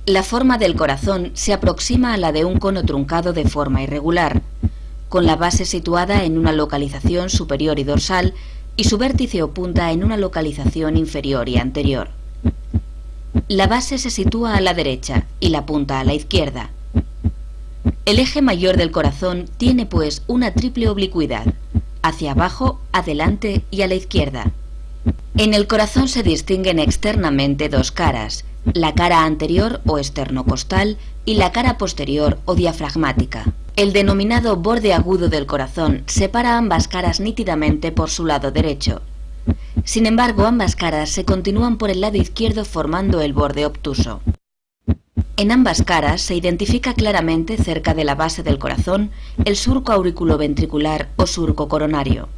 La forma del corazón se aproxima a la de un cono truncado de forma irregular, con la base situada en una localización superior y dorsal y su vértice o punta en una localización inferior y anterior. La base se sitúa a la derecha y la punta a la izquierda. El eje mayor del corazón tiene pues una triple oblicuidad, hacia abajo, adelante y a la izquierda. En el corazón se distinguen externamente dos caras, la cara anterior o esternocostal y la cara posterior o diafragmática. El denominado borde agudo del corazón separa ambas caras nítidamente por su lado derecho. Sin embargo, ambas caras se continúan por el lado izquierdo formando el borde obtuso. En ambas caras se identifica claramente cerca de la base del corazón el surco auriculoventricular o surco coronario.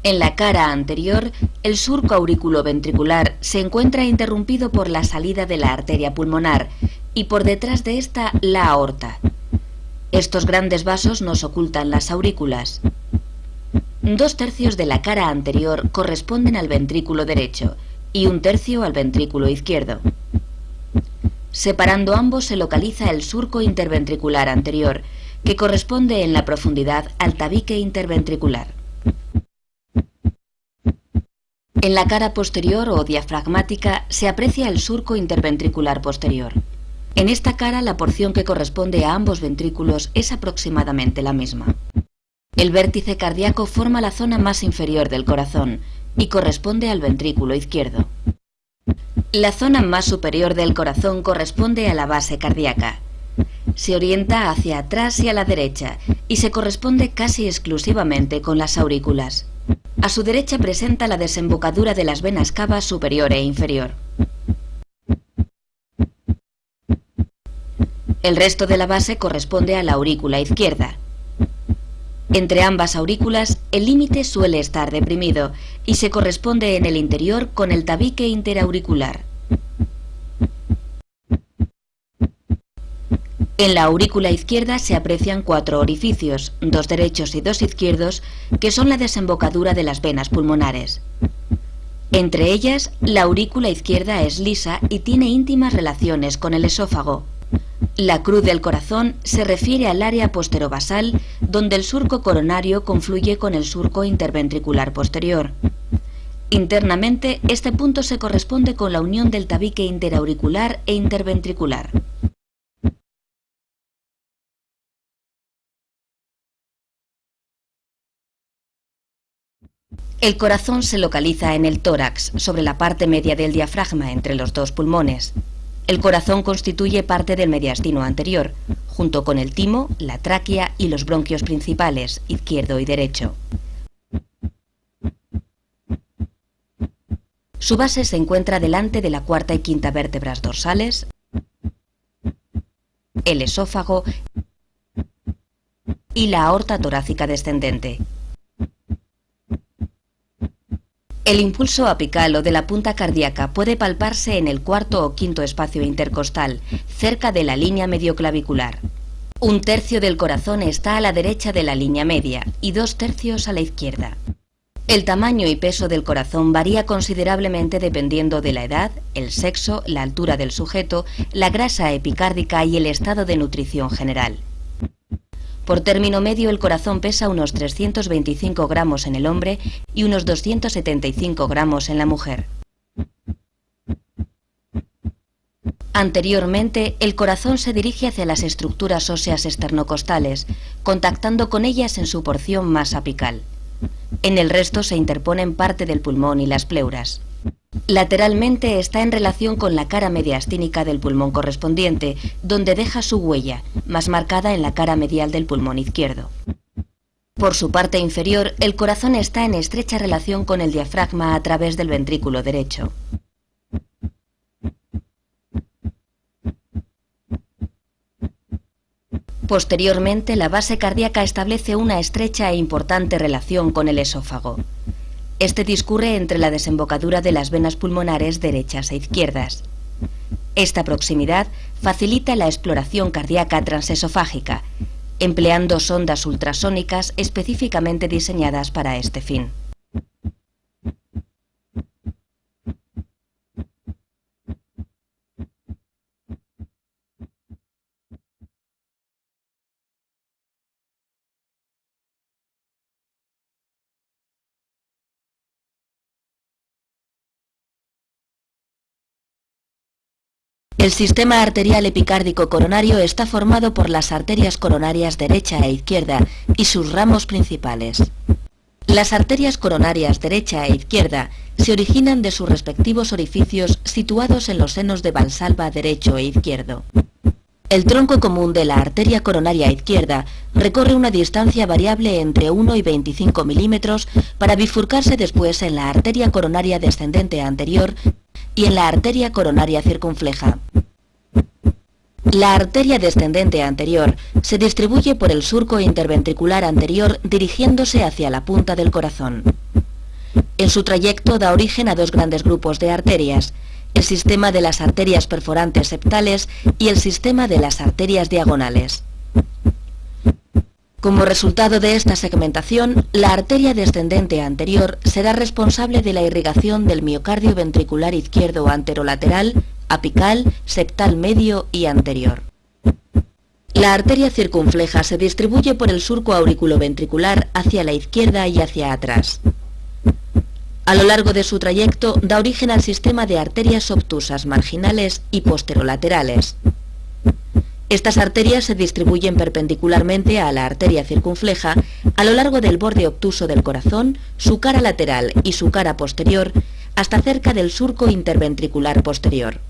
En la cara anterior, el surco auriculoventricular se encuentra interrumpido por la salida de la arteria pulmonar y por detrás de esta la aorta. Estos grandes vasos nos ocultan las aurículas. 2/3 de la cara anterior corresponden al ventrículo derecho y 1/3 al ventrículo izquierdo. Separando ambos se localiza el surco interventricular anterior, que corresponde en la profundidad al tabique interventricular. En la cara posterior o diafragmática se aprecia el surco interventricular posterior. En esta cara la porción que corresponde a ambos ventrículos es aproximadamente la misma. El vértice cardíaco forma la zona más inferior del corazón y corresponde al ventrículo izquierdo. La zona más superior del corazón corresponde a la base cardíaca. Se orienta hacia atrás y a la derecha y se corresponde casi exclusivamente con las aurículas. A su derecha presenta la desembocadura de las venas cava superior e inferior. El resto de la base corresponde a la aurícula izquierda. Entre ambas aurículas, el límite suele estar deprimido y se corresponde en el interior con el tabique interauricular. En la aurícula izquierda se aprecian 4 orificios, 2 derechos y 2 izquierdos, que son la desembocadura de las venas pulmonares. Entre ellas, la aurícula izquierda es lisa y tiene íntimas relaciones con el esófago. La cruz del corazón se refiere al área posterobasal, donde el surco coronario confluye con el surco interventricular posterior. Internamente, este punto se corresponde con la unión del tabique interauricular e interventricular. El corazón se localiza en el tórax, sobre la parte media del diafragma entre los dos pulmones. El corazón constituye parte del mediastino anterior, junto con el timo, la tráquea y los bronquios principales, izquierdo y derecho. Su base se encuentra delante de la cuarta y quinta vértebras dorsales, el esófago y la aorta torácica descendente. El impulso apical o de la punta cardíaca puede palparse en el cuarto o quinto espacio intercostal, cerca de la línea medioclavicular. 1/3 del corazón está a la derecha de la línea media y 2/3 a la izquierda. El tamaño y peso del corazón varía considerablemente dependiendo de la edad, el sexo, la altura del sujeto, la grasa epicárdica y el estado de nutrición general. Por término medio, el corazón pesa unos 325 gramos en el hombre y unos 275 gramos en la mujer. Anteriormente, el corazón se dirige hacia las estructuras óseas esternocostales, contactando con ellas en su porción más apical. En el resto se interponen parte del pulmón y las pleuras. Lateralmente está en relación con la cara mediastínica del pulmón correspondiente, donde deja su huella, más marcada en la cara medial del pulmón izquierdo. Por su parte inferior, el corazón está en estrecha relación con el diafragma a través del ventrículo derecho. Posteriormente, la base cardíaca establece una estrecha e importante relación con el esófago. Este discurre entre la desembocadura de las venas pulmonares derechas e izquierdas. Esta proximidad facilita la exploración cardíaca transesofágica, empleando sondas ultrasónicas específicamente diseñadas para este fin. El sistema arterial epicárdico coronario está formado por las arterias coronarias derecha e izquierda y sus ramos principales. Las arterias coronarias derecha e izquierda se originan de sus respectivos orificios situados en los senos de Valsalva derecho e izquierdo. El tronco común de la arteria coronaria izquierda recorre una distancia variable entre 1 y 25 milímetros para bifurcarse después en la arteria coronaria descendente anterior y en la arteria coronaria circunfleja. La arteria descendente anterior se distribuye por el surco interventricular anterior dirigiéndose hacia la punta del corazón. En su trayecto da origen a dos grandes grupos de arterias, el sistema de las arterias perforantes septales y el sistema de las arterias diagonales. Como resultado de esta segmentación, la arteria descendente anterior será responsable de la irrigación del miocardio ventricular izquierdo anterolateral, apical, septal medio y anterior. La arteria circunfleja se distribuye por el surco auriculoventricular hacia la izquierda y hacia atrás. A lo largo de su trayecto da origen al sistema de arterias obtusas marginales y posterolaterales. Estas arterias se distribuyen perpendicularmente a la arteria circunfleja a lo largo del borde obtuso del corazón, su cara lateral y su cara posterior, hasta cerca del surco interventricular posterior.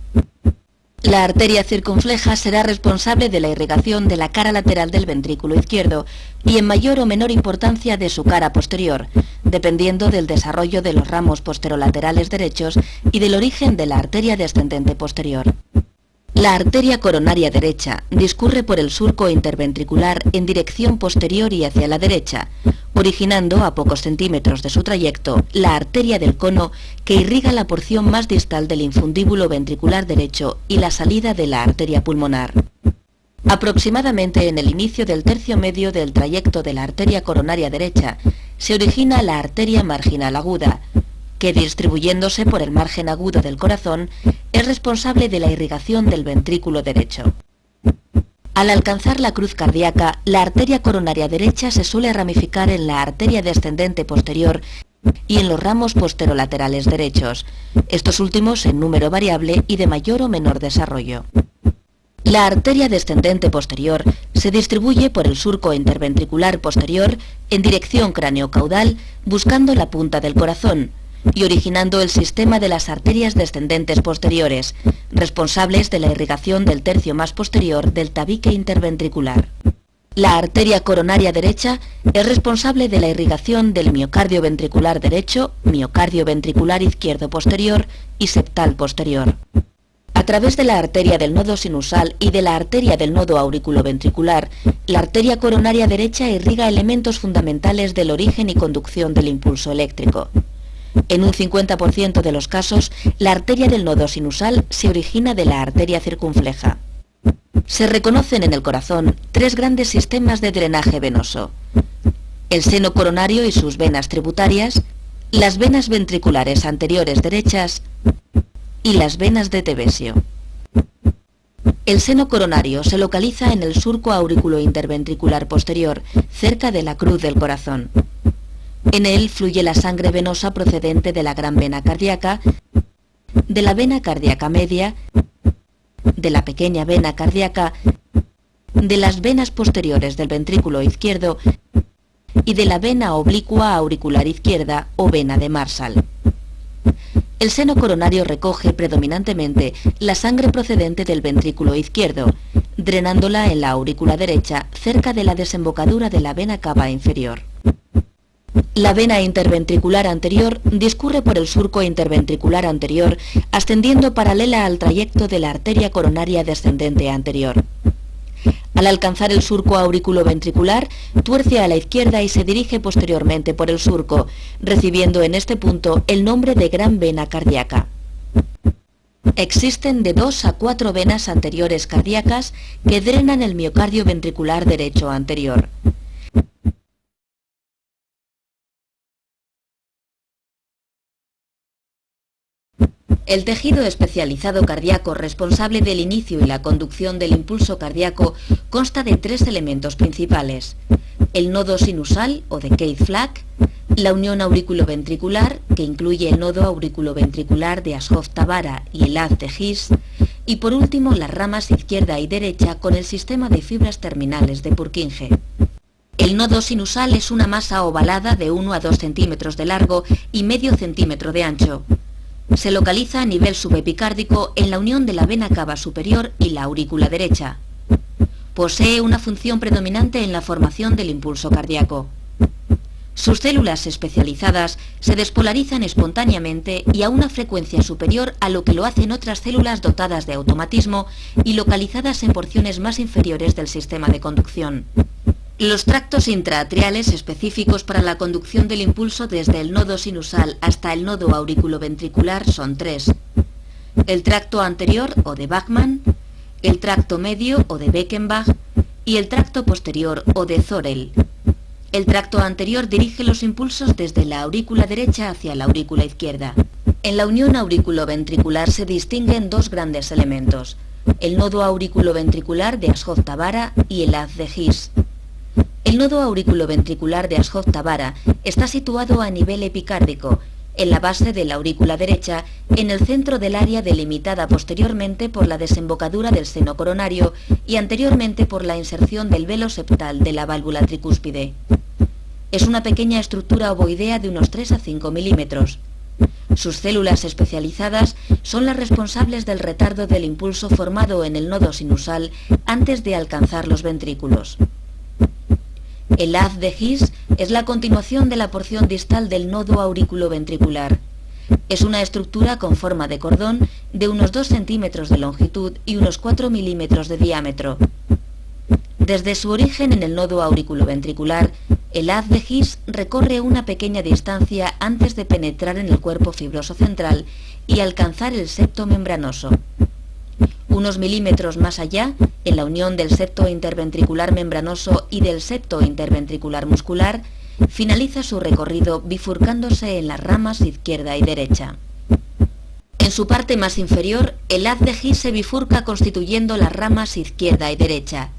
La arteria circunfleja será responsable de la irrigación de la cara lateral del ventrículo izquierdo y en mayor o menor importancia de su cara posterior, dependiendo del desarrollo de los ramos posterolaterales derechos y del origen de la arteria descendente posterior. La arteria coronaria derecha discurre por el surco interventricular en dirección posterior y hacia la derecha, originando a pocos centímetros de su trayecto la arteria del cono que irriga la porción más distal del infundíbulo ventricular derecho y la salida de la arteria pulmonar. Aproximadamente en el inicio del tercio medio del trayecto de la arteria coronaria derecha se origina la arteria marginal aguda, que distribuyéndose por el margen agudo del corazón es responsable de la irrigación del ventrículo derecho. Al alcanzar la cruz cardíaca, la arteria coronaria derecha se suele ramificar en la arteria descendente posterior y en los ramos posterolaterales derechos, estos últimos en número variable y de mayor o menor desarrollo. La arteria descendente posterior se distribuye por el surco interventricular posterior en dirección craneocaudal buscando la punta del corazón y originando el sistema de las arterias descendentes posteriores, responsables de la irrigación del tercio más posterior del tabique interventricular. La arteria coronaria derecha es responsable de la irrigación del miocardio ventricular derecho, miocardio ventricular izquierdo posterior y septal posterior. A través de la arteria del nodo sinusal y de la arteria del nodo auriculoventricular, la arteria coronaria derecha irriga elementos fundamentales del origen y conducción del impulso eléctrico. En un 50% de los casos, la arteria del nodo sinusal se origina de la arteria circunfleja. Se reconocen en el corazón tres grandes sistemas de drenaje venoso: el seno coronario y sus venas tributarias, las venas ventriculares anteriores derechas y las venas de Tevesio. El seno coronario se localiza en el surco auriculointerventricular posterior, cerca de la cruz del corazón. En él fluye la sangre venosa procedente de la gran vena cardíaca, de la vena cardíaca media, de la pequeña vena cardíaca, de las venas posteriores del ventrículo izquierdo y de la vena oblicua auricular izquierda o vena de Marshall. El seno coronario recoge predominantemente la sangre procedente del ventrículo izquierdo, drenándola en la aurícula derecha cerca de la desembocadura de la vena cava inferior. La vena interventricular anterior discurre por el surco interventricular anterior, ascendiendo paralela al trayecto de la arteria coronaria descendente anterior. Al alcanzar el surco auriculoventricular, tuerce a la izquierda y se dirige posteriormente por el surco, recibiendo en este punto el nombre de gran vena cardíaca. Existen de 2 a 4 venas anteriores cardíacas que drenan el miocardio ventricular derecho anterior. El tejido especializado cardíaco responsable del inicio y la conducción del impulso cardíaco consta de 3 elementos principales: el nodo sinusal o de Keith-Flack, la unión auriculoventricular, que incluye el nodo auriculoventricular de Ashhoff-Tavara y el haz de His, y por último las ramas izquierda y derecha con el sistema de fibras terminales de Purkinje. El nodo sinusal es una masa ovalada de 1 a 2 centímetros de largo y medio centímetro de ancho. Se localiza a nivel subepicárdico en la unión de la vena cava superior y la aurícula derecha. Posee una función predominante en la formación del impulso cardíaco. Sus células especializadas se despolarizan espontáneamente y a una frecuencia superior a lo que lo hacen otras células dotadas de automatismo y localizadas en porciones más inferiores del sistema de conducción. Los tractos intraatriales específicos para la conducción del impulso desde el nodo sinusal hasta el nodo auriculoventricular son 3. El tracto anterior o de Bachmann, el tracto medio o de Beckenbach y el tracto posterior o de Thorel. El tracto anterior dirige los impulsos desde la aurícula derecha hacia la aurícula izquierda. En la unión auriculoventricular se distinguen dos grandes elementos, el nodo auriculoventricular de Ashov-Thabara y el haz de His. El nodo auriculoventricular de Ashov-Thabara está situado a nivel epicárdico, en la base de la aurícula derecha, en el centro del área delimitada posteriormente por la desembocadura del seno coronario y anteriormente por la inserción del velo septal de la válvula tricúspide. Es una pequeña estructura ovoidea de unos 3 a 5 milímetros. Sus células especializadas son las responsables del retardo del impulso formado en el nodo sinusal antes de alcanzar los ventrículos. El haz de His es la continuación de la porción distal del nodo auriculoventricular. Es una estructura con forma de cordón de unos 2 centímetros de longitud y unos 4 milímetros de diámetro. Desde su origen en el nodo auriculoventricular, el haz de His recorre una pequeña distancia antes de penetrar en el cuerpo fibroso central y alcanzar el septo membranoso. Unos milímetros más allá, en la unión del septo interventricular membranoso y del septo interventricular muscular, finaliza su recorrido bifurcándose en las ramas izquierda y derecha. En su parte más inferior, el haz de His se bifurca constituyendo las ramas izquierda y derecha.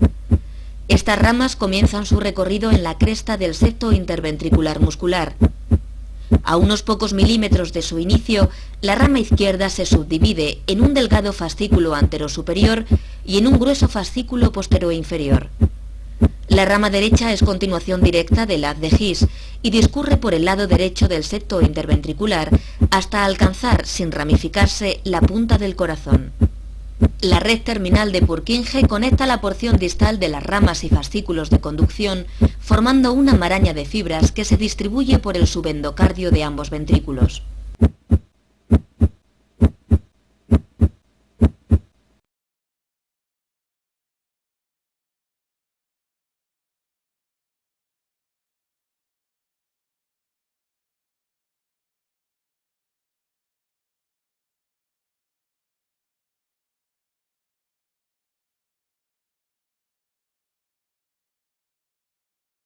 Estas ramas comienzan su recorrido en la cresta del septo interventricular muscular. A unos pocos milímetros de su inicio, la rama izquierda se subdivide en un delgado fascículo anterosuperior y en un grueso fascículo posterior-inferior. La rama derecha es continuación directa del haz de His y discurre por el lado derecho del septo interventricular hasta alcanzar, sin ramificarse, la punta del corazón. La red terminal de Purkinje conecta la porción distal de las ramas y fascículos de conducción, formando una maraña de fibras que se distribuye por el subendocardio de ambos ventrículos.